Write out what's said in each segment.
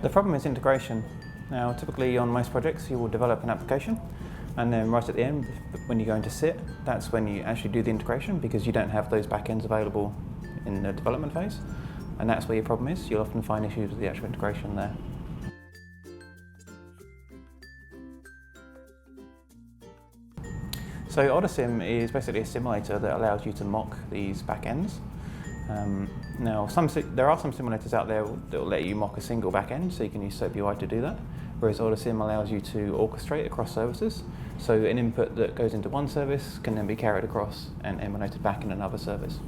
The problem is integration. Now, typically on most projects, you will develop an application, and then right at the end, when you go into sit, that's when you actually do the integration, because you don't have those backends available in the development phase, and that's where your problem is. You'll often find issues with the actual integration there. So OdeSIM is basically a simulator that allows you to mock these backends. Now, there are some simulators out there that will let you mock a single backend, so you can use SOAP UI to do that, whereas OdeSIM allows you to orchestrate across services. So an input that goes into one service can then be carried across and emulated back in another service.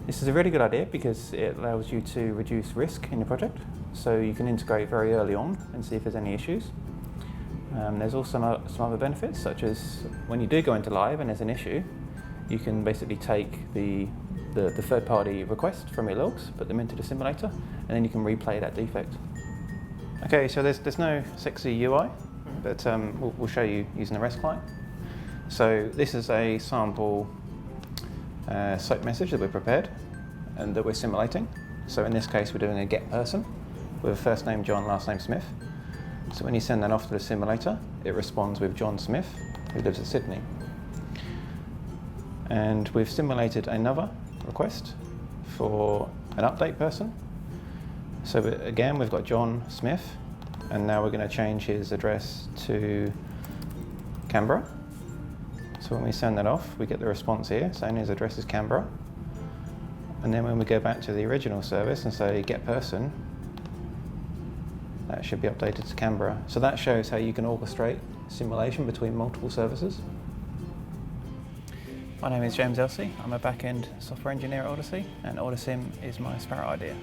This is a really good idea because it allows you to reduce risk in your project. So you can integrate very early on and see if there's any issues. There's also some other benefits, such as when you do go into live and there's an issue, you can basically take the third-party request from your logs, put them into the simulator, and then you can replay that defect. Okay, so there's no sexy UI, but we'll show you using the REST client. So this is a sample SOAP message that we've prepared and that we're simulating. So in this case, we're doing a get person with a first name John, last name Smith. So when you send that off to the simulator, it responds with John Smith, who lives in Sydney. And we've simulated another request for an update person. So again, we've got John Smith, and now we're going to change his address to Canberra. So when we send that off, we get the response here saying his address is Canberra. And then when we go back to the original service and say get person, that should be updated to Canberra. So that shows how you can orchestrate simulation between multiple services. My name is James Odecee. I'm a back-end software engineer at Odecee, and OdeSIM is my Sparrow idea.